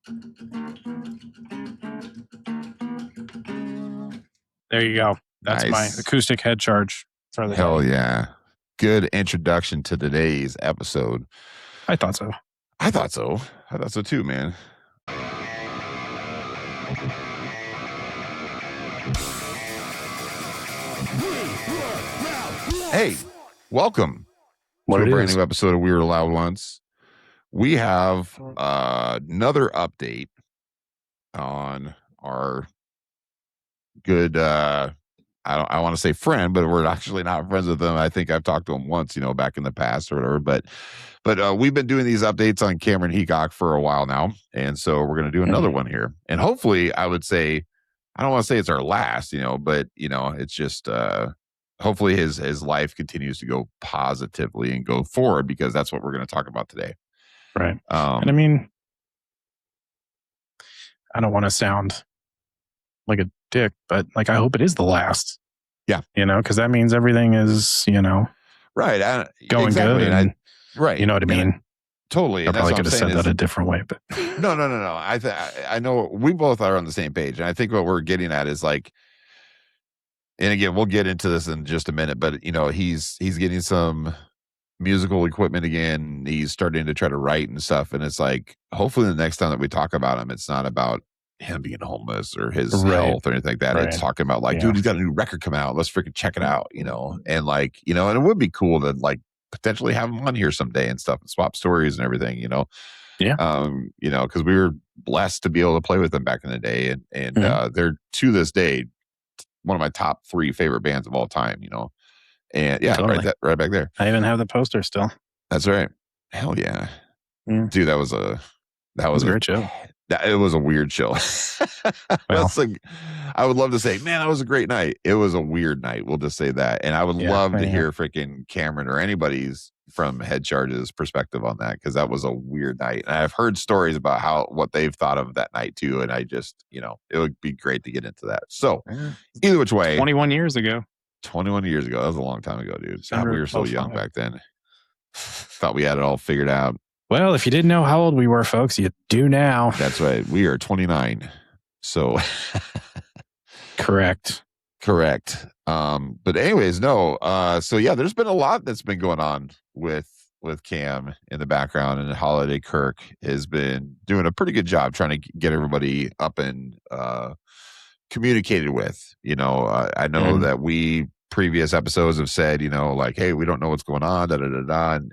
There you go. That's Nice. my acoustic head charge for the Hell day. yeah. Good introduction to today's episode. I thought so. I thought so too, man. Hey, welcome to a brand new episode of We Were Loud Once. We have another update on our good, I want to say friend, but we're actually not friends with them. I think I've talked to him once, back in the past or whatever. But we've been doing these updates on Cameron Heacock for a while now. And so we're going to do another one here. And hopefully, I would say, I don't want to say it's our last, but, it's just... hopefully his life continues to go positively and go forward, because that's what we're going to talk about today. Right. And I mean, I don't want to sound like a dick, but I hope it is the last. Yeah. Because that means everything is, right. Going exactly. good. And, right. You know what I mean? Totally. I probably could have said that a different way, but no. I know we both are on the same page. And I think what we're getting at is and again, we'll get into this in just a minute, but he's getting some musical equipment again. He's starting to try to write and stuff. And it's hopefully the next time that we talk about him, it's not about him being homeless or his health or anything like that. Right. It's talking about dude, he's got a new record coming out. Let's freaking check it out, and and it would be cool to potentially have him on here someday and stuff and swap stories and everything, Yeah. Because we were blessed to be able to play with them back in the day. And they're to this day one of my top 3 favorite bands of all time, and yeah, totally. right back there. I even have the poster still. That's right. Hell yeah. Dude, that was a great show. It was a weird show. Well, I would love to say, man, that was a great night. It was a weird night. We'll just say that. And I would love to hear freaking Cameron or anybody's from Head Charge's perspective on that, because that was a weird night. And I've heard stories about what they've thought of that night too. And I just, it would be great to get into that. So either which way. 21 years ago. 21 years ago. That was a long time ago, dude. God, we were so young back then. Thought we had it all figured out. Well, if you didn't know how old we were, folks, you do now. That's right. We are 29. So Correct. But anyways, no. So yeah, there's been a lot that's been going on with Cam in the background, and Holiday Kirk has been doing a pretty good job trying to get everybody up and communicated with. I know that we previous episodes have said, hey, we don't know what's going on,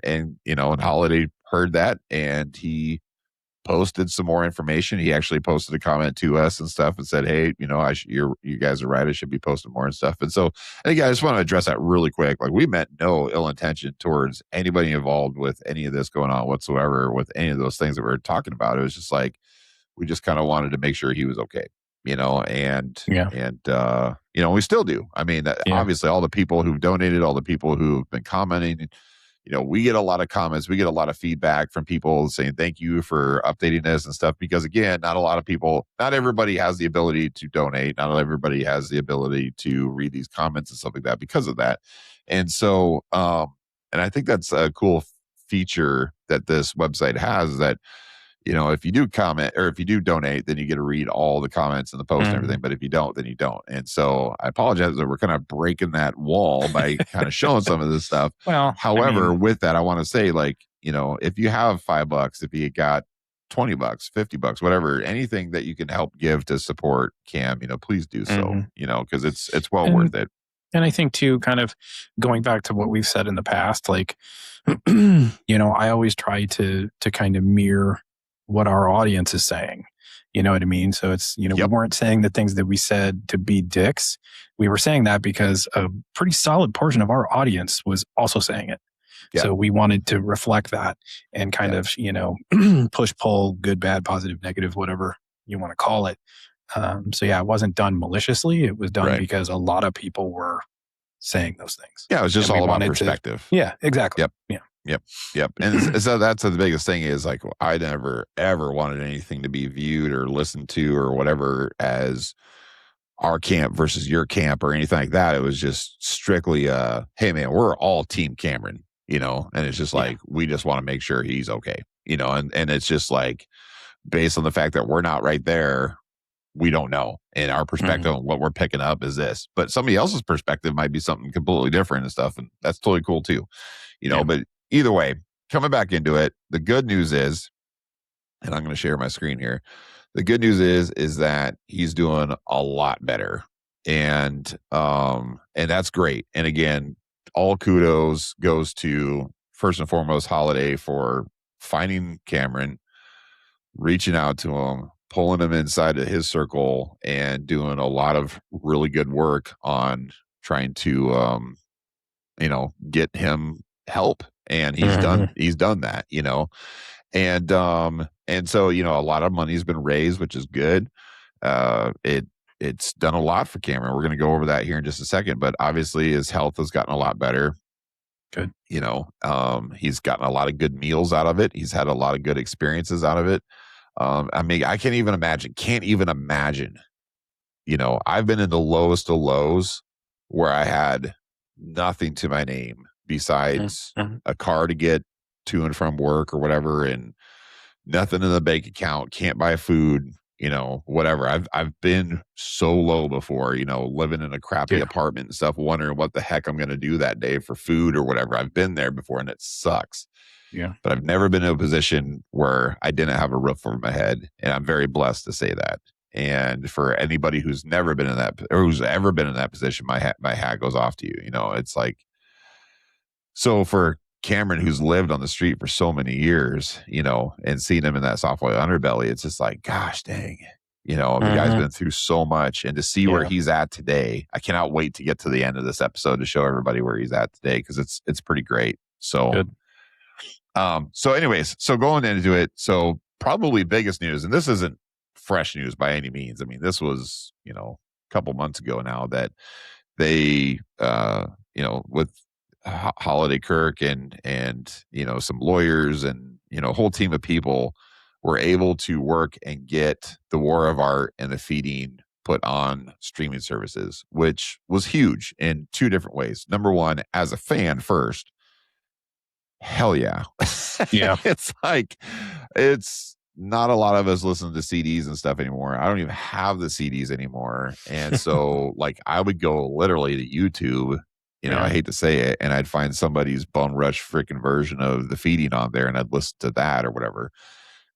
and Holiday heard that, and he posted some more information. He actually posted a comment to us and stuff and said, hey, you guys are right. I should be posting more and stuff. And so, and again, I just want to address that really quick. We meant no ill intention towards anybody involved with any of this going on whatsoever, with any of those things that we were talking about. It was just we just kind of wanted to make sure he was okay, and we still do. I mean, obviously all the people who've donated, all the people who've been commenting, we get a lot of comments. We get a lot of feedback from people saying, thank you for updating this and stuff. Because again, not everybody has the ability to donate. Not everybody has the ability to read these comments and stuff like that because of that. And so, and I think that's a cool feature that this website has, that, if you do comment or if you do donate, then you get to read all the comments and the post and everything. But if you don't, then you don't. And so I apologize that we're kind of breaking that wall by kind of showing some of this stuff. Well, however, with that, I want to say, if you have $5, if you got $20, $50, whatever, anything that you can help give to support Cam, please do so, because it's well worth it. And I think too, kind of going back to what we've said in the past, I always try to kind of mirror what our audience is saying. You know what I mean? So it's, we weren't saying the things that we said to be dicks. We were saying that because a pretty solid portion of our audience was also saying it. Yeah. So we wanted to reflect that and kind of, push, pull, good, bad, positive, negative, whatever you want to call it. So yeah, it wasn't done maliciously. It was done because a lot of people were saying those things. Yeah, it was just all about perspective. Yeah, exactly. Yep. Yeah. Yep. And so that's the biggest thing is I never ever wanted anything to be viewed or listened to or whatever as our camp versus your camp or anything like that. It was just strictly, hey man, we're all team Cameron, and it's just we just want to make sure he's okay, and it's just based on the fact that we're not right there, we don't know. And our perspective on what we're picking up is this. But somebody else's perspective might be something completely different and stuff. And that's totally cool too. But either way, coming back into it, the good news is, and I'm going to share my screen here. The good news is that he's doing a lot better. And that's great. And again, all kudos goes to, first and foremost, Holiday for finding Cameron, reaching out to him, pulling him inside of his circle, and doing a lot of really good work on trying to get him help. And he's done that, and so a lot of money's been raised, which is good. It's done a lot for Cameron. We're going to go over that here in just a second, but obviously his health has gotten a lot better. Good. He's gotten a lot of good meals out of it. He's had a lot of good experiences out of it. I can't even imagine, I've been in the lowest of lows where I had nothing to my name besides a car to get to and from work or whatever, and nothing in the bank account, can't buy food, whatever. I've been so low before, living in a crappy apartment and stuff, wondering what the heck I'm going to do that day for food or whatever. I've been there before and it sucks. Yeah. But I've never been in a position where I didn't have a roof over my head. And I'm very blessed to say that. And for anybody who's never been in that, or who's ever been in that position, my hat goes off to you. It's like, so for Cameron, who's lived on the street for so many years, and seen him in that soft boiled underbelly, it's just like, gosh dang, the guy's been through so much, and to see where he's at today, I cannot wait to get to the end of this episode to show everybody where he's at today, because it's pretty great. So, good. So anyways, so going into it, so probably biggest news, and this isn't fresh news by any means. I mean, this was, a couple months ago now that they, with Holiday Kirk and some lawyers and a whole team of people were able to work and get the War of Art and the feeding put on streaming services, which was huge in two different ways. Number one, as a fan first, hell yeah. It's like, it's not a lot of us listen to CDs and stuff anymore. I don't even have the CDs anymore. And so like I would go literally to YouTube, I hate to say it, and I'd find somebody's Bone Rush freaking version of the feeding on there, and I'd listen to that or whatever.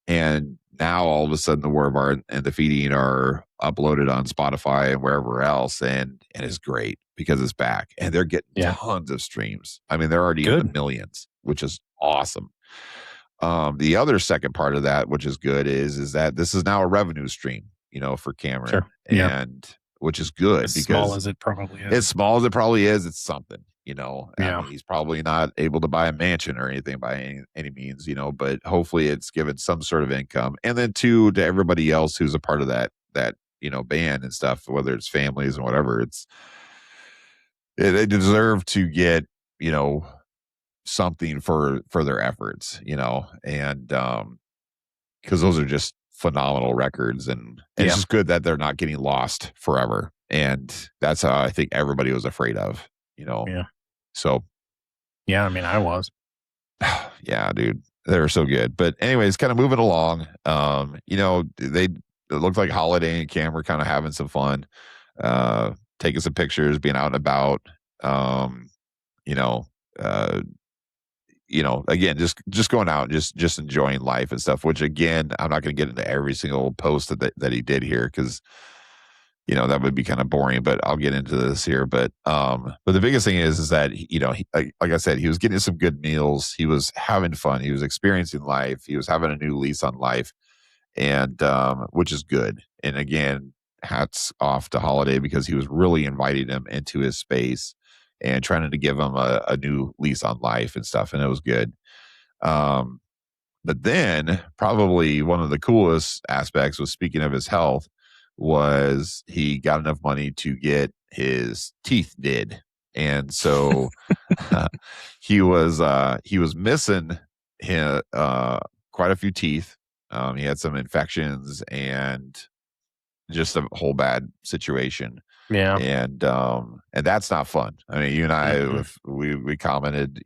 And now all of a sudden the War of Art and the feeding are uploaded on Spotify and wherever else, and it's great because it's back and they're getting tons of streams. I mean, they're already in the millions, which is awesome. The other second part of that, which is good, is that this is now a revenue stream, for Cameron, and which is good, as because small as it probably is. As small as it probably is, it's something, I mean, he's probably not able to buy a mansion or anything by any means, but hopefully it's given some sort of income. And then two, to everybody else who's a part of that band and stuff, whether it's families and whatever, they deserve to get, something for their efforts, and because those are just phenomenal records, and it's just good that they're not getting lost forever. And that's how I think everybody was afraid of, so I mean, I was dude, they were so good. But anyways, kind of moving along, it looked like Holiday and Cam were kind of having some fun, taking some pictures, being out and about, again, just going out and just enjoying life and stuff, which again, I'm not going to get into every single post that he did here, because that would be kind of boring, but I'll get into this here. But the biggest thing is that, he, like I said, he was getting some good meals. He was having fun. He was experiencing life. He was having a new lease on life, and which is good. And again, hats off to Holiday, because he was really inviting him into his space and trying to give him a new lease on life and stuff. And it was good. But then probably one of the coolest aspects was, speaking of his health, was he got enough money to get his teeth did. And so he was missing quite a few teeth. He had some infections and just a whole bad situation. And that's not fun. I mean, you and I, we commented,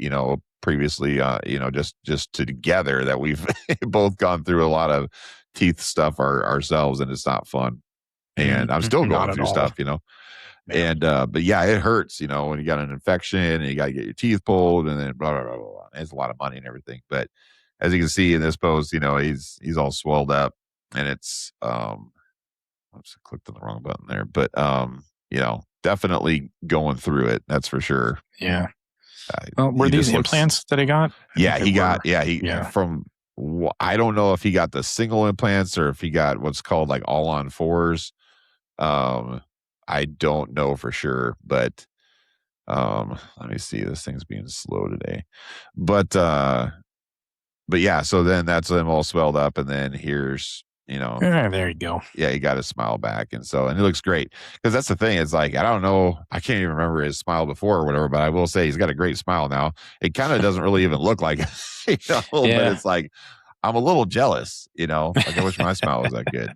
previously, just together that we've both gone through a lot of teeth stuff ourselves, and it's not fun. And I'm still going through stuff, Yeah. and but yeah, it hurts, when you got an infection and you got to get your teeth pulled, and then blah blah blah blah, blah. It's a lot of money and everything. But as you can see in this post, he's all swelled up, and it's oops, I clicked on the wrong button there, but definitely going through it. That's for sure. Yeah. Well, were these implants that he got? Yeah, I don't know if he got the single implants or if he got what's called like all on fours. I don't know for sure, but let me see. This thing's being slow today. But yeah, so then that's him all swelled up, and then here's there you go. Yeah, he got his smile back, and he looks great. Because that's the thing. It's like, I don't know, I can't even remember his smile before or whatever, but I will say he's got a great smile now. It kind of doesn't really even look like it, but it's like, I'm a little jealous, like I wish my smile was that good,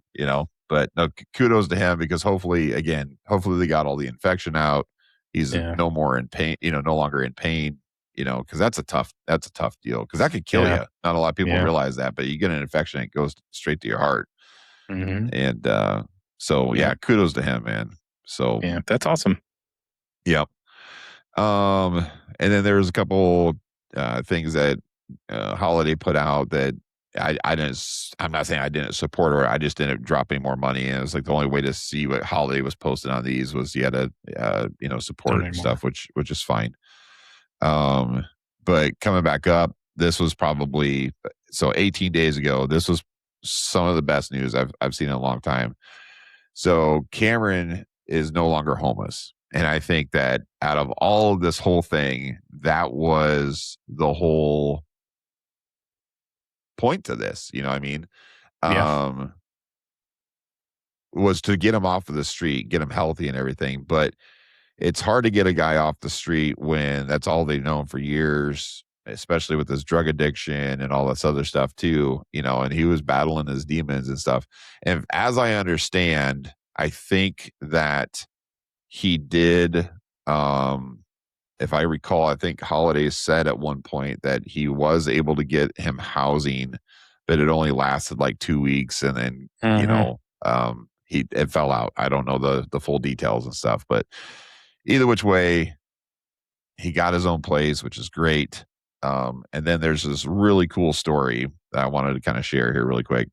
but no, kudos to him, because hopefully they got all the infection out. He's no more in pain, no longer in pain, because that's a tough deal, because that could kill you. Not a lot of people realize that, but you get an infection, it goes straight to your heart. Mm-hmm. And so kudos to him, man. So yeah, that's awesome. Yep. And then there's a couple things that Holiday put out that I'm not saying I didn't support, or I just didn't drop any more money. And it was like the only way to see what Holiday was posting on these was you had to support and stuff, which is fine. But coming back up, this was probably 18 days ago. This was some of the best news I've seen in a long time. So Cameron is no longer homeless. And I think that out of all of this whole thing, that was the whole point to this, you know what I mean? Was to get him off of the street, get him healthy and everything. But it's hard to get a guy off the street when that's all they've known for years, especially with his drug addiction and all this other stuff too, and he was battling his demons and stuff. And as I understand, I think that he did, if I recall, I think Holiday said at one point that he was able to get him housing, but it only lasted like 2 weeks. And then, it fell out. I don't know the full details and stuff, but either which way, he got his own place, which is great. And then there's this really cool story that I wanted to kind of share here really quick.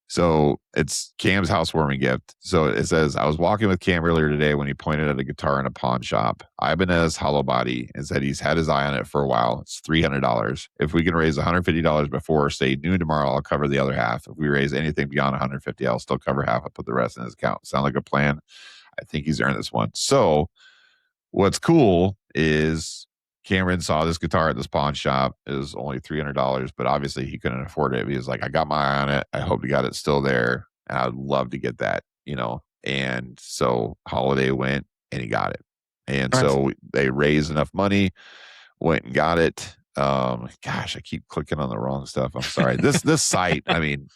So it's Cam's housewarming gift. So it says, I was walking with Cam earlier today when he pointed at a guitar in a pawn shop. Ibanez hollow body, and said he's had his eye on it for a while. It's $300. If we can raise $150 before, say, noon tomorrow, I'll cover the other half. If we raise anything beyond $150, I'll still cover half. I'll put the rest in his account. Sound like a plan? I think he's earned this one. So what's cool is Cameron saw this guitar at this pawn shop. It was only $300, but obviously he couldn't afford it. He was like, I got my eye on it. I hope to God it's still there. And I'd love to get that, And so Holiday went and he got it. And so they raised enough money, went and got it. Gosh, I keep clicking on the wrong stuff. I'm sorry. This site, I mean,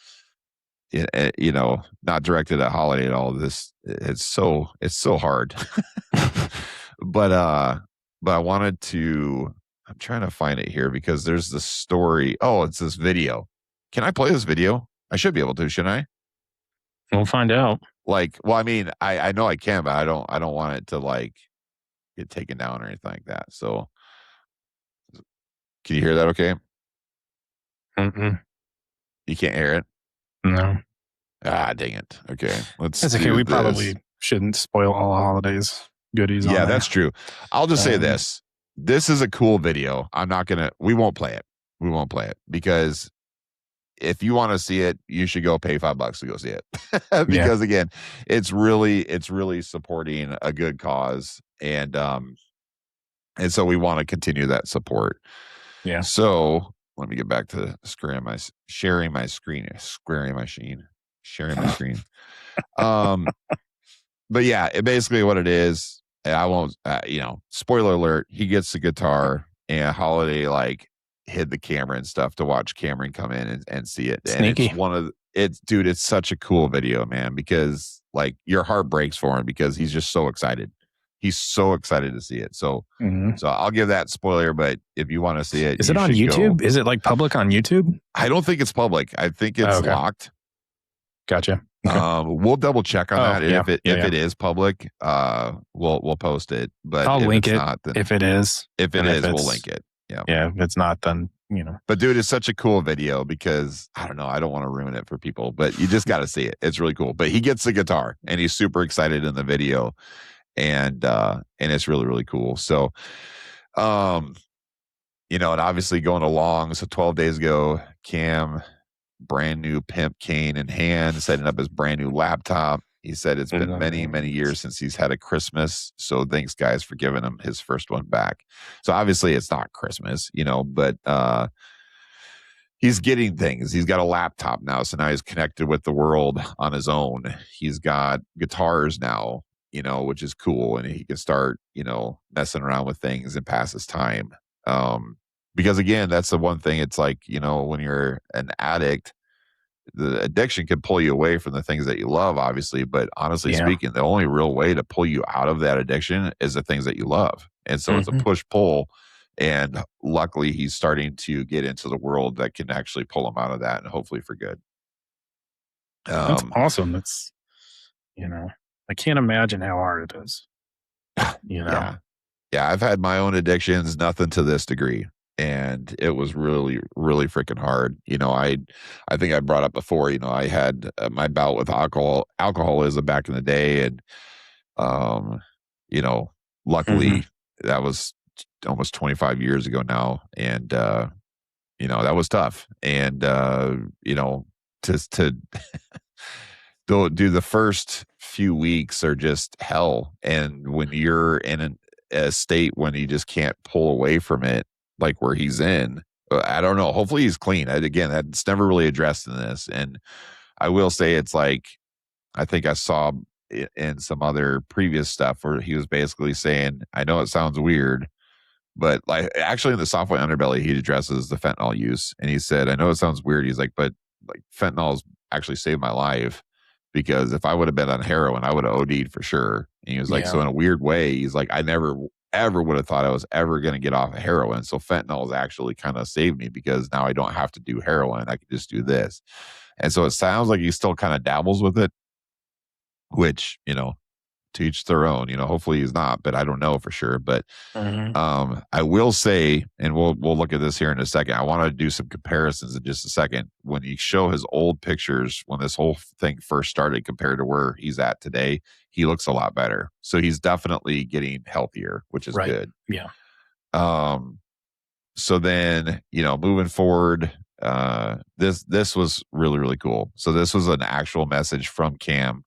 not directed at Holiday at all. It's so hard. But I wanted to, I'm trying to find it here because there's this story. Oh, it's this video. Can I play this video? I should be able to, shouldn't I? We'll find out. I mean, I know I can, but I don't want it to like get taken down or anything like that. So can you hear that okay? Mm-mm. You can't hear it? No. Ah, dang it. Okay. That's okay. We probably shouldn't spoil all the holidays goodies. Yeah, that's true. I'll just say this. This is a cool video. We won't play it. We won't play it because if you want to see it, you should go pay $5 to go see it. Because again, it's really supporting a good cause. And so we want to continue that support. Yeah. So let me get back to sharing my screen. But yeah, basically what it is, I won't, spoiler alert, he gets the guitar and Holiday like hid the camera and stuff to watch Cameron come in and see it. Sneaky. And it's such a cool video, man, because like your heart breaks for him because he's just so excited. He's so excited to see it. So, so I'll give that spoiler, but if you want to see it, is it on YouTube? Is it like public on YouTube? I don't think it's public. I think it's locked. Gotcha. Okay. We'll double check on that. yeah. If it is public, we'll post it. But I'll if link it's it not, then if it is. if it is, we'll link it. Yeah. Yeah. If it's not, then, you know. But dude, it's such a cool video because I don't know, I don't want to ruin it for people, but you just got to see it. It's really cool. But he gets the guitar and he's super excited in the video, and it's really, really cool. So, you know, and obviously going along. So 12 days ago, Cam, brand new pimp cane in hand, setting up his brand new laptop. He said it's been many, many years since he's had a Christmas. So thanks, guys, for giving him his first one back. So obviously it's not Christmas, you know, but he's getting things. He's got a laptop now. So now he's connected with the world on his own. He's got guitars now, you know, which is cool. And he can start, you know, messing around with things and pass his time. Because again, that's the one thing. It's like, you know, when you're an addict, the addiction can pull you away from the things that you love, obviously. But honestly speaking, the only real way to pull you out of that addiction is the things that you love. And so it's a push pull. And luckily, he's starting to get into the world that can actually pull him out of that, and hopefully for good. That's awesome. That's, you know, I can't imagine how hard it is. You know? Yeah. I've had my own addictions, nothing to this degree. And it was really, really freaking hard. You know, I think I brought up before, you know, I had my bout with alcoholism back in the day. And, you know, luckily that was almost 25 years ago now. And, you know, that was tough. And, you know, to do the first few weeks are just hell. And when you're in a state when you just can't pull away from it, like where he's in, I don't know. Hopefully he's clean. Again, that's never really addressed in this. And I will say it's like, I think I saw in some other previous stuff where he was basically saying, I know it sounds weird, but like actually in the Software Underbelly, he addresses the fentanyl use. And he said, I know it sounds weird. He's like, but like fentanyl's actually saved my life, because if I would have been on heroin, I would have OD'd for sure. And he was like, so in a weird way, he's like, I never ever would have thought I was ever going to get off of heroin. So fentanyl has actually kind of saved me, because now I don't have to do heroin. I can just do this. And so it sounds like he still kind of dabbles with it, which, you know, to each their own, you know, hopefully he's not, but I don't know for sure. But I will say, and we'll look at this here in a second, I want to do some comparisons in just a second. When you show his old pictures, when this whole thing first started compared to where he's at today, he looks a lot better. So he's definitely getting healthier, which is good. Yeah. So then, you know, moving forward, this was really, really cool. So this was an actual message from Cam,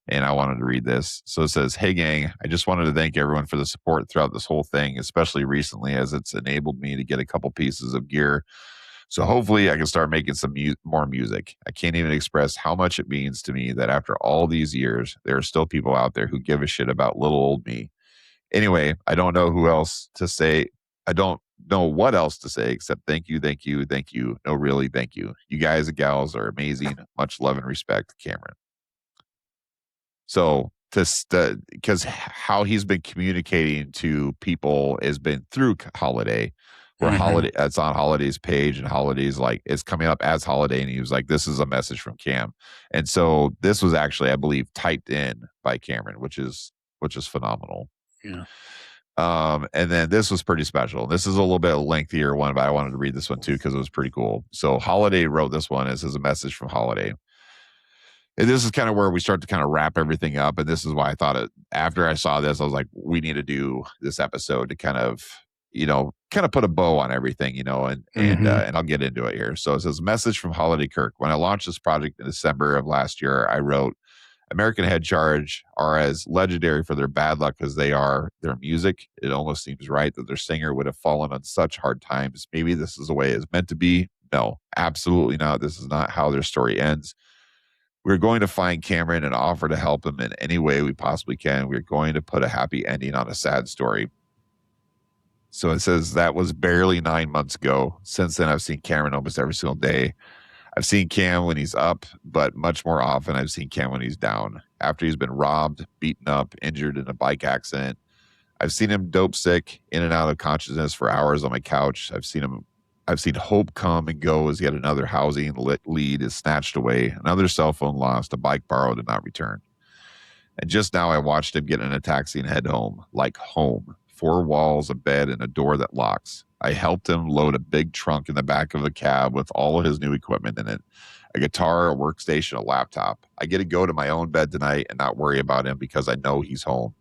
and I wanted to read this. So it says, hey gang, I just wanted to thank everyone for the support throughout this whole thing, especially recently, as it's enabled me to get a couple pieces of gear. So hopefully I can start making some more music. I can't even express how much it means to me that after all these years, there are still people out there who give a shit about little old me. Anyway, I don't know who else to say. I don't know what else to say except thank you, thank you, thank you. No, really, thank you. You guys and gals are amazing. Much love and respect, Cameron. So because how he's been communicating to people has been through Holiday, where Holiday, it's on Holiday's page, and Holiday's like, it's coming up as Holiday, and he was like, this is a message from Cam. And so this was actually, I believe, typed in by Cameron, which is phenomenal. Yeah. And then this was pretty special. This is a little bit lengthier one, but I wanted to read this one too because it was pretty cool. So Holiday wrote this one. This is a message from Holiday. And this is kind of where we start to kind of wrap everything up. And this is why I thought after I saw this, I was like, we need to do this episode to kind of put a bow on everything, and I'll get into it here. So it says, message from Holiday Kirk. When I launched this project in December of last year, I wrote, American Head Charge are as legendary for their bad luck as they are their music. It almost seems right that their singer would have fallen on such hard times. Maybe this is the way it's meant to be. No, absolutely not. This is not how their story ends. We're going to find Cameron and offer to help him in any way we possibly can. We're going to put a happy ending on a sad story. So it says that was barely 9 months ago. Since then, I've seen Cameron almost every single day. I've seen Cam when he's up, but much more often I've seen Cam when he's down. After he's been robbed, beaten up, injured in a bike accident. I've seen him dope sick, in and out of consciousness for hours on my couch. I've seen him I've seen hope come and go as yet another housing lead is snatched away, another cell phone lost, a bike borrowed and not returned. And just now I watched him get in a taxi and head home, like home. 4 walls, a bed, and a door that locks. I helped him load a big trunk in the back of a cab with all of his new equipment in it. A guitar, a workstation, a laptop. I get to go to my own bed tonight and not worry about him because I know he's home.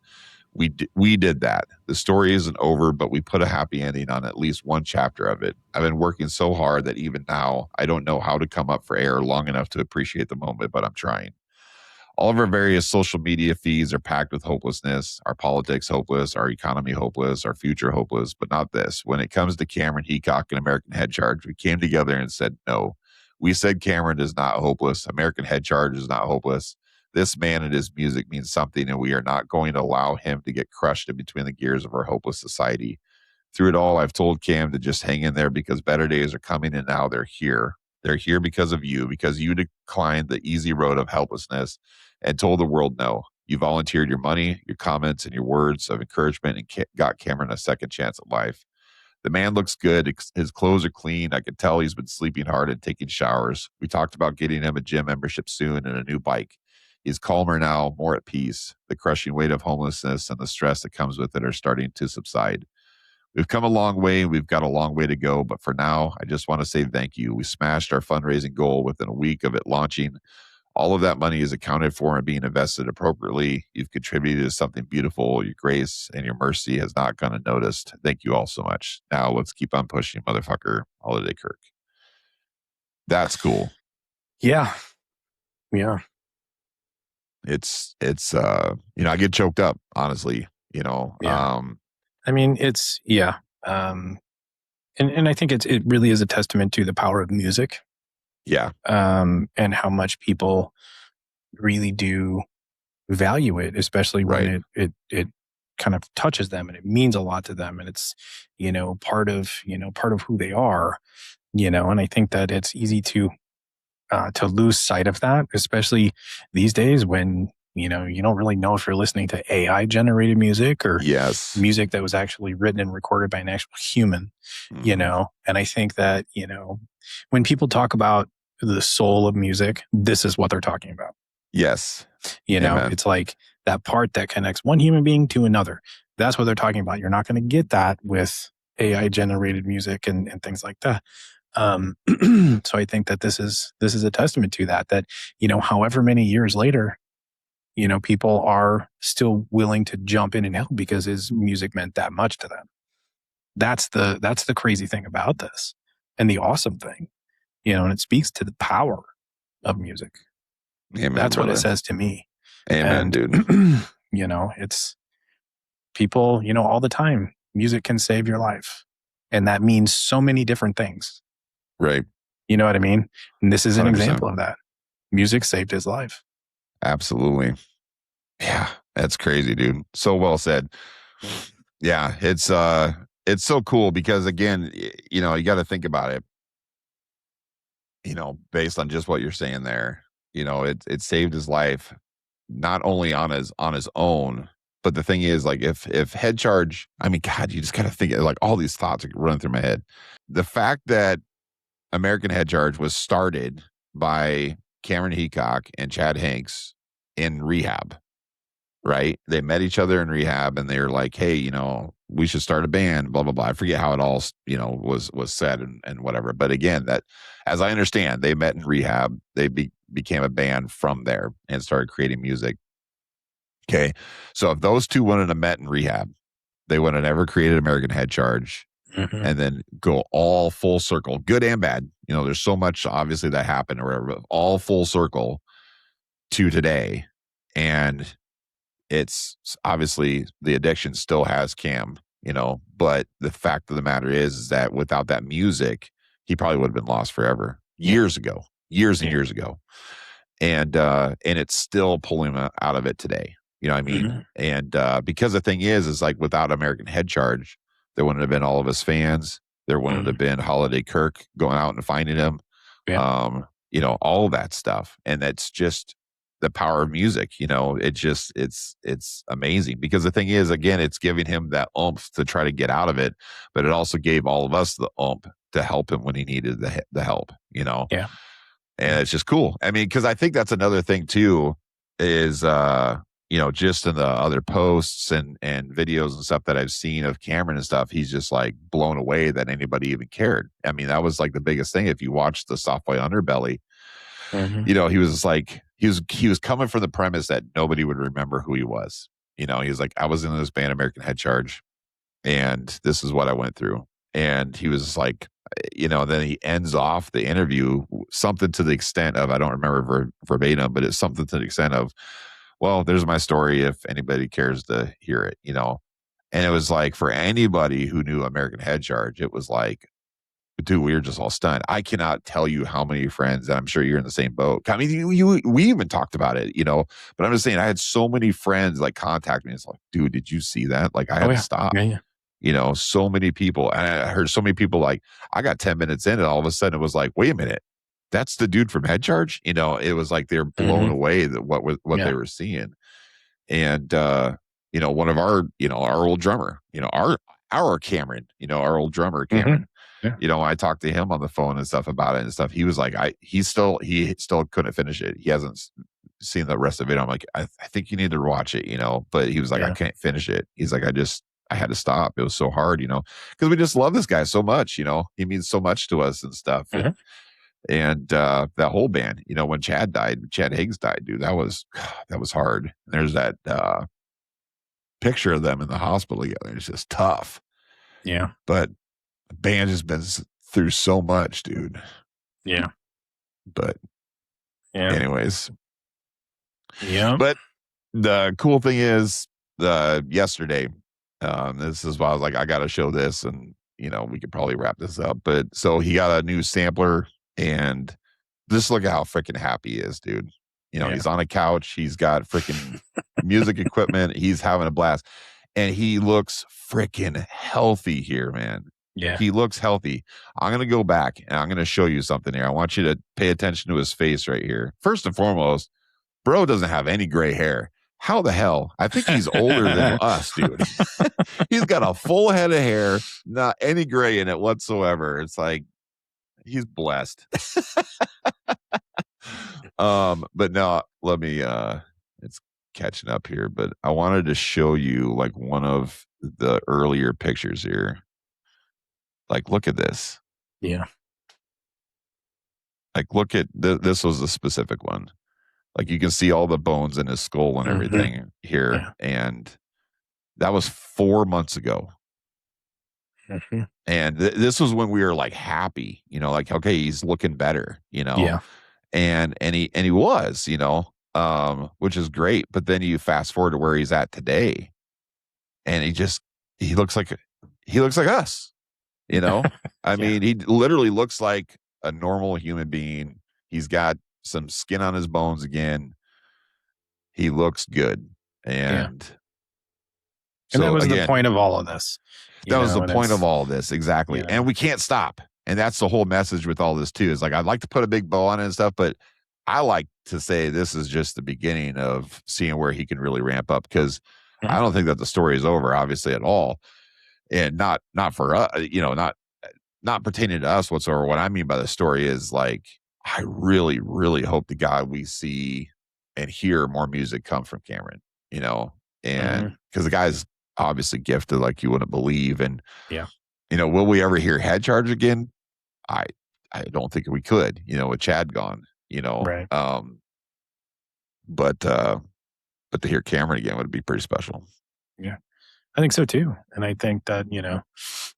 We did that. The story isn't over, but we put a happy ending on at least one chapter of it. I've been working so hard that even now I don't know how to come up for air long enough to appreciate the moment, but I'm trying. All of our various social media feeds are packed with hopelessness. Our politics hopeless, our economy hopeless, our future hopeless, but not this. When it comes to Cameron Heacock and American Head Charge, we came together and said no. We said Cameron is not hopeless. American Head Charge is not hopeless. This man and his music means something, and we are not going to allow him to get crushed in between the gears of our hopeless society. Through it all, I've told Cam to just hang in there because better days are coming, and now they're here. They're here because of you, because you declined the easy road of helplessness and told the world no. You volunteered your money, your comments, and your words of encouragement and got Cameron a second chance at life. The man looks good. His clothes are clean. I could tell he's been sleeping hard and taking showers. We talked about getting him a gym membership soon and a new bike. He's calmer now, more at peace. The crushing weight of homelessness and the stress that comes with it are starting to subside. We've come a long way. We've got a long way to go. But for now, I just want to say thank you. We smashed our fundraising goal within a week of it launching. All of that money is accounted for and being invested appropriately. You've contributed to something beautiful. Your grace and your mercy has not gone unnoticed. Thank you all so much. Now let's keep on pushing, motherfucker. Holiday Kirk. That's cool. Yeah. Yeah. It's I get choked up, honestly, Yeah. I mean, it's, yeah. And I think it really is a testament to the power of music. Yeah. And how much people really do value it, especially when it kind of touches them and it means a lot to them. And it's, part of who they are, and I think that it's easy to lose sight of that, especially these days when, you don't really know if you're listening to AI generated music or music that was actually written and recorded by an actual human, and I think that, when people talk about the soul of music, this is what they're talking about. Yes. It's like that part that connects one human being to another. That's what they're talking about. You're not going to get that with AI generated music and things like that. So I think that this is a testament to that, however many years later, people are still willing to jump in and help because his music meant that much to them. That's the crazy thing about this and the awesome thing, and it speaks to the power of music. Amen, that's brother. what it says to me. Amen, dude. It's people, all the time, music can save your life. And that means so many different things. Right. You know what I mean? And this is an 100%. example of that. Music saved his life. Absolutely. Yeah, that's crazy, dude. So well said. Yeah, it's so cool because again, you got to think about it. Based on just what you're saying there, it saved his life, not only on his own, but the thing is, like, if Head Charge, I mean, God, you just got to think, like, all these thoughts are running through my head. The fact that American Head Charge was started by Cameron Heacock and Chad Hanks in rehab, right? They met each other in rehab and they were like, hey, we should start a band, blah, blah, blah. I forget how it all, was said and whatever. But again, that, as I understand, they met in rehab. They became a band from there and started creating music. Okay. So if those two wouldn't have met in rehab, they wouldn't have ever created American Head Charge. Mm-hmm. And then go all full circle, good and bad. There's so much obviously that happened or whatever, all full circle to today. And it's obviously the addiction still has Cam, but the fact of the matter is that without that music, he probably would have been lost forever years and years ago. And it's still pulling him out of it today. You know what I mean? Mm-hmm. And because the thing is like without American Head Charge, there wouldn't have been all of his fans. There wouldn't have been Holiday Kirk going out and finding him. Yeah. All that stuff. And that's just the power of music. It's amazing because the thing is, again, it's giving him that oomph to try to get out of it, but it also gave all of us the oomph to help him when he needed the help, you know? Yeah. And it's just cool. I mean, because I think that's another thing too, is you know, just in the other posts and videos and stuff that I've seen of Cameron and stuff, he's just like blown away that anybody even cared. I mean, that was like the biggest thing. If you watch the Soft Boy Underbelly, you know, he was like, he was coming from the premise that nobody would remember who he was. You know, he was like, I was in this band, American Head Charge, and this is what I went through. And he was like, you know, then he ends off the interview something to the extent of, I don't remember verbatim, but it's something to the extent of, well, there's my story if anybody cares to hear it, you know. And it was like, for anybody who knew American Head Charge, it was like, dude, we were just all stunned. I cannot tell you how many friends, and I'm sure you're in the same boat. I mean, we even talked about it, you know, but I'm just saying, I had so many friends like contact me. It's like, dude, did you see that? Like, I had to stop. Yeah. You know, so many people, and I heard so many people like, I got 10 minutes in and all of a sudden it was like, wait a minute, that's the dude from Head Charge. You know, it was like they're blown away that what they were seeing. And you know, one of our, you know, our old drummer, you know, our Cameron, you know, our old drummer Cameron, you know, I talked to him on the phone and stuff about it and stuff. He was like, he still couldn't finish it. He hasn't seen the rest of it. I'm like, I think you need to watch it, you know, but he was like, I can't finish it. He's like, I had to stop. It was so hard, you know, because we just love this guy so much, you know, he means so much to us and stuff. And that whole band, you know, when Chad Higgs died, dude, that was hard. There's that picture of them in the hospital together. It's just tough. Yeah. But the band has been through so much, dude. Yeah. But anyways. Yeah. But the cool thing is, yesterday, this is why I was like, I got to show this, and you know, we could probably wrap this up. But so he got a new sampler, and just look at how freaking happy he is, dude. You know, he's on a couch, he's got freaking music equipment, he's having a blast, and he looks freaking healthy here, man. Yeah, he looks healthy. I'm gonna go back and I'm gonna show you something here. I want you to pay attention to his face right here. First and foremost, bro doesn't have any gray hair. How the hell? I think he's older than us, dude. He's got a full head of hair, not any gray in it whatsoever. It's like he's blessed. But no, let me it's catching up here, but I wanted to show you like one of the earlier pictures here. Like, look at this. Yeah. Like, look at this was a specific one. Like, you can see all the bones in his skull and everything here. Yeah. And that was 4 months ago. And this was when we were like happy, you know, like, okay, he's looking better, you know? Yeah. And he was, you know, which is great. But then you fast forward to where he's at today, and he looks like us, you know? I mean, he literally looks like a normal human being. He's got some skin on his bones again. He looks good. And so, that was again, the point of all of this. That was the point of all of this. Exactly. And we can't stop. And that's the whole message with all this too, is like, I'd like to put a big bow on it and stuff, but I like to say this is just the beginning of seeing where he can really ramp up, because I don't think that the story is over, obviously, at all. And not for us, you know, not pertaining to us whatsoever. What I mean by the story is like, I really, really hope to God we see and hear more music come from Cameron, you know, and because the guy's obviously gifted like you wouldn't believe. And, you know, will we ever hear Head Charge again? I don't think we could, you know, with Chad gone, you know, but to hear Cameron again would be pretty special. Yeah, I think so too. And I think that, you know,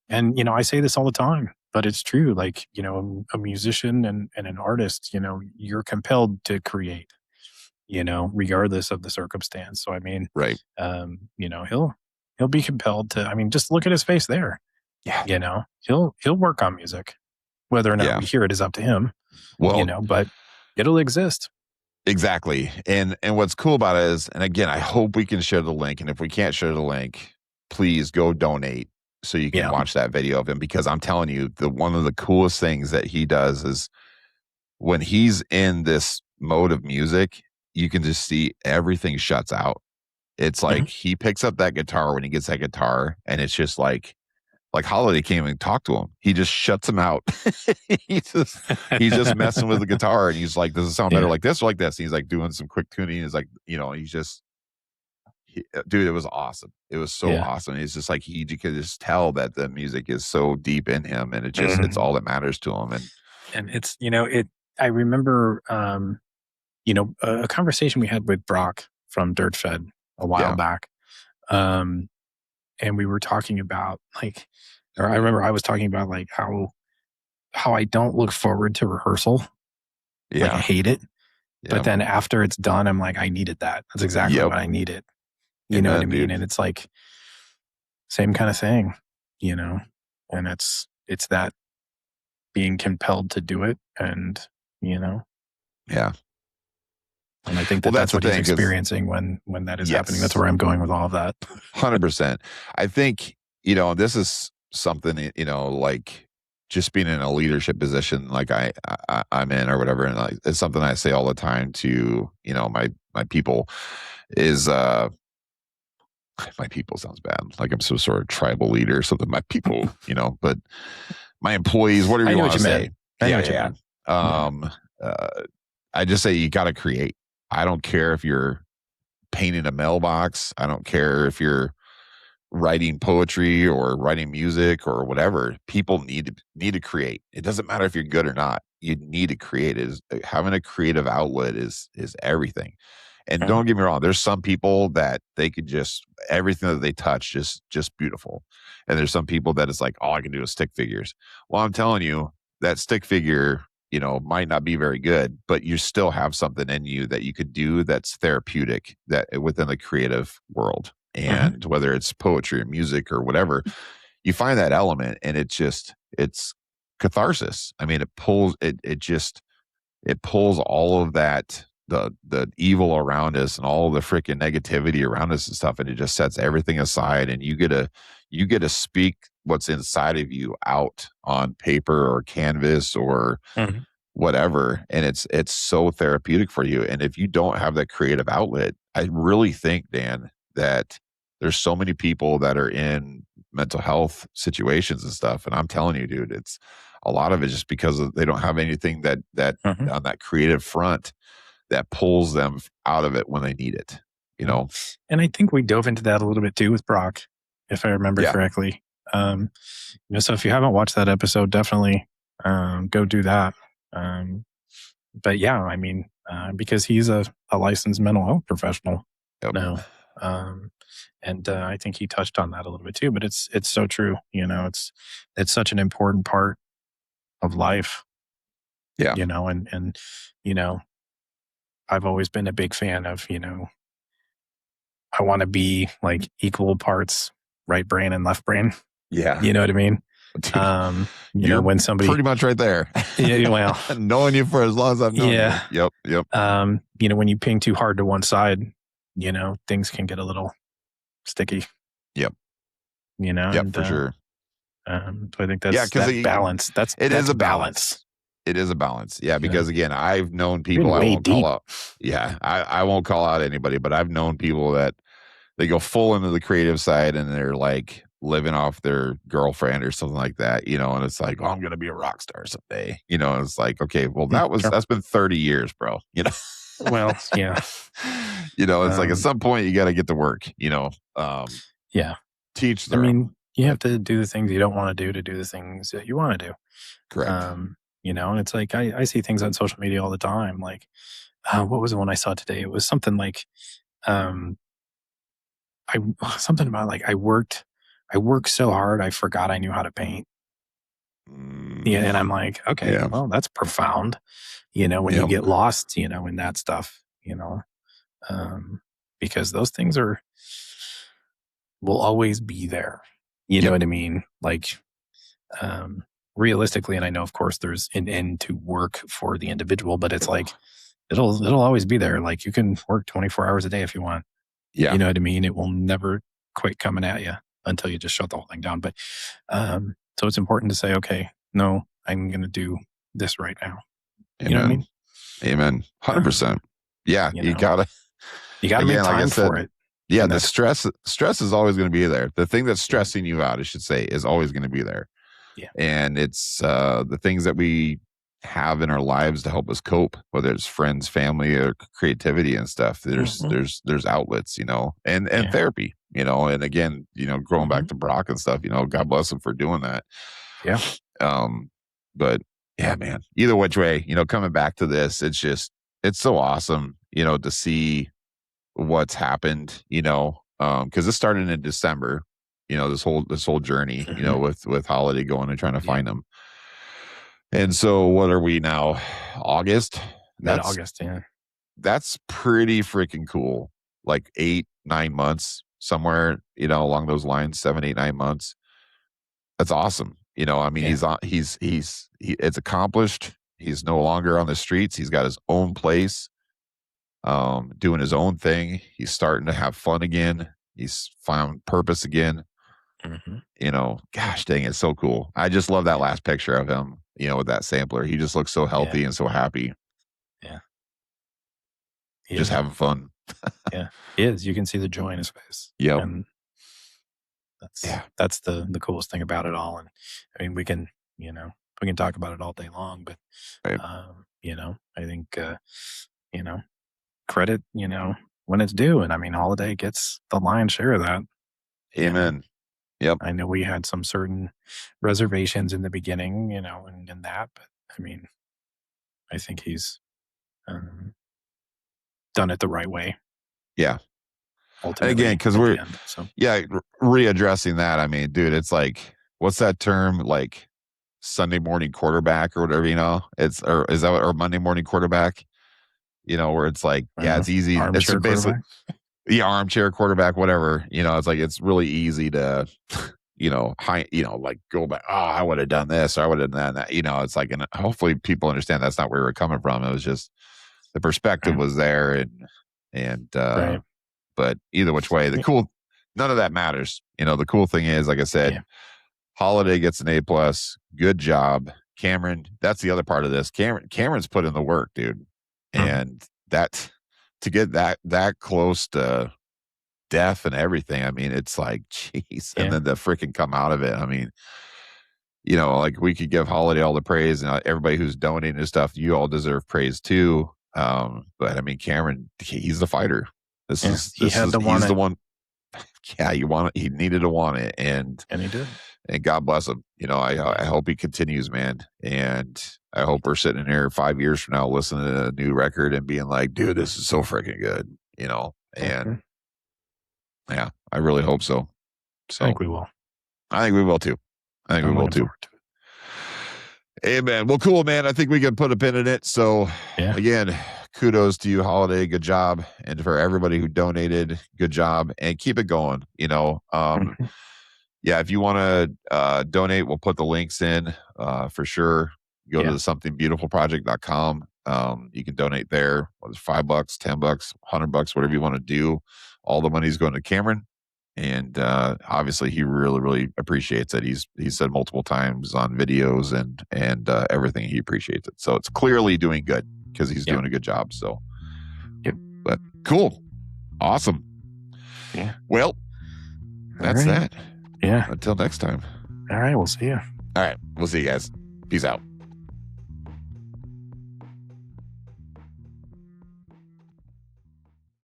and, you know, I say this all the time, but it's true. Like, you know, a musician and an artist, you know, you're compelled to create, you know, regardless of the circumstance. So, I mean, you know, he'll be compelled to, I mean, just look at his face there. Yeah. You know, he'll work on music. Whether or not we hear it is up to him. Well, you know, but it'll exist. Exactly. And what's cool about it is, and again, I hope we can share the link. And if we can't share the link, please go donate so you can watch that video of him, because I'm telling you, one of the coolest things that he does is when he's in this mode of music, you can just see everything shuts out. It's like he picks up that guitar when he gets that guitar, and it's just like like Holiday came and talked to him. He just shuts him out. he's just messing with the guitar, and he's like, does it sound better like this or like this? And he's like doing some quick tuning. He's like, he's just, dude, it was awesome. It was so awesome. It's just like you could just tell that the music is so deep in him, and it's all that matters to him. And it's, I remember, a conversation we had with Brock from Dirt Fed a while back. And we were talking about I remember I was talking about like how I don't look forward to rehearsal. Yeah. Like I hate it. Yeah. But then after it's done, I'm like, I needed that. That's exactly what I needed. You know what I mean? Dude. And it's like same kind of thing, and it's that being compelled to do it, and yeah. And I think that's what he's experiencing when that is happening. That's where I'm going with all of that. 100%. I think, this is something, like just being in a leadership position like I'm in or whatever. And like, it's something I say all the time to, my people is, my people sounds bad. Like I'm some sort of tribal leader or something. My people, but my employees, whatever you want to say. I know what you mean. I just say you got to create. I don't care if you're painting a mailbox. I don't care if you're writing poetry or writing music or whatever. People need to create. It doesn't matter if you're good or not. You need to create. Having a creative outlet is everything. And don't get me wrong, there's some people that they could just, everything that they touch just beautiful. And there's some people that it's like, all I can do is stick figures. Well, I'm telling you, that stick figure, might not be very good, but you still have something in you that you could do that's therapeutic that within the creative world. And whether it's poetry or music or whatever, you find that element and it's catharsis. I mean, it pulls all of that, the evil around us and all the freaking negativity around us and stuff. And it just sets everything aside, and you get to speak what's inside of you out on paper or canvas or whatever. And it's so therapeutic for you. And if you don't have that creative outlet, I really think, Dan, that there's so many people that are in mental health situations and stuff. And I'm telling you, dude, it's a lot of it just because they don't have anything that on that creative front that pulls them out of it when they need it, And I think we dove into that a little bit too with Brock, if I remember correctly. So if you haven't watched that episode, definitely go do that. But yeah, I mean, because he's a licensed mental health professional now. And I think he touched on that a little bit too, but it's so true. It's such an important part of life. Yeah. And I've always been a big fan of, I want to be like equal parts right brain and left brain. Yeah. You know what I mean? You're when somebody pretty much right there. Yeah, well, knowing you for as long as I've known you. Yep. When you ping too hard to one side, things can get a little sticky. Yep. For sure. So I think that's that balance. That's a balance. It is a balance. Yeah, because again, I've known people I won't call out. Yeah, I won't call out anybody, but I've known people that they go full into the creative side and they're like living off their girlfriend or something like that, and it's like, oh, I'm going to be a rock star someday. And it's like, okay, well, that's been 30 years, bro. Well, yeah. It's like at some point you got to get to work, yeah. Teach them. I mean, you have to do the things you don't want to do the things that you want to do. Correct. And it's like, I see things on social media all the time. Like, what was the one I saw today? It was something like, something about like, I worked so hard, I forgot I knew how to paint. Yeah. And I'm like, okay, well, that's profound, when you get lost, in that stuff, because those things will always be there. You know what I mean? Like, realistically, and I know, of course, there's an end to work for the individual, but it's like, it'll always be there. Like you can work 24 hours a day if you want. Yeah. You know what I mean? It will never quit coming at you until you just shut the whole thing down. But, so it's important to say, okay, no, I'm going to do this right now. Amen. You know what I mean? Amen. 100%. Yeah. You gotta make time for it. Yeah, And the that's stress is always going to be there. The thing that's stressing you out, I should say, is always going to be there. yeah. And it's the things that we have in our lives to help us cope, whether it's friends, family, or creativity and stuff. There's outlets, you know, and Yeah. therapy, you know, and again, you know, going back to Brock and stuff, you know, God bless him for doing that. Yeah. But yeah, man, either which way, you know, coming back to this, it's so awesome, you know, to see what's happened, you know, because it started in December, you know, this whole journey, you know, with Holiday going and trying to find him. And so what are we now? August? Mid-August, yeah. That's pretty freaking cool. Like 8-9 months somewhere, you know, along those lines, 7-8-9 months. That's awesome. You know, I mean, it's accomplished. He's no longer on the streets. He's got his own place, doing his own thing. He's starting to have fun again. He's found purpose again. You know, gosh dang, it's so cool. I just love that last picture of him, you know, with that sampler. He just looks so healthy and so happy. Yeah. Just having fun. Yeah. He is. You can see the joy in his face. Yep. And that's the coolest thing about it all. And I mean, we can talk about it all day long, but you know, I think you know, credit, you know, when it's due. And I mean, Holiday gets the lion's share of that. Amen. Yep. I know we had some certain reservations in the beginning, you know, and that, but I mean, I think he's done it the right way. Yeah. Ultimately, again, because we're readdressing that. I mean, dude, it's like, what's that term? Like Sunday morning quarterback or whatever, you know? Or Monday morning quarterback, you know, where it's like, it's easy. It's basically armchair quarterback, whatever. You know, it's like it's really easy to like go back, I would have done this or I would have done that. You know, it's like, and hopefully people understand that's not where we're coming from. It was just the perspective was there but either which way, none of that matters. You know, the cool thing is, like I said, Holiday gets an A+. Good job, Cameron. That's the other part of this. Cameron's put in the work, dude. And that to get that close to death and everything, I mean, it's like, jeez. And then to freaking come out of it, I mean, you know, like we could give Holiday all the praise and everybody who's donating and stuff, you all deserve praise too. But I mean, Cameron, he's the fighter. He's the one. Yeah, he needed to want it, and he did. And God bless him. You know, I hope he continues, man. And I hope we're sitting in here 5 years from now listening to a new record and being like, dude, this is so freaking good. You know, and yeah, I really hope so. So I think we will. I think we will too. Amen. Well, cool, man. I think we can put a pin in it. So again, kudos to you, Holiday. Good job. And for everybody who donated, good job. And keep it going. You know, if you want to donate, we'll put the links in for sure. Go to the somethingbeautifulproject.com. You can donate there. Whether it's $5, $10, $100, whatever you want to do. All the money's going to Cameron. And obviously he really, really appreciates it. He said multiple times on videos and everything, he appreciates it. So it's clearly doing good because he's doing a good job. So, but cool. Awesome. Yeah. Well, that's that. Yeah. Until next time. All right. We'll see you. All right. We'll see you guys. Peace out.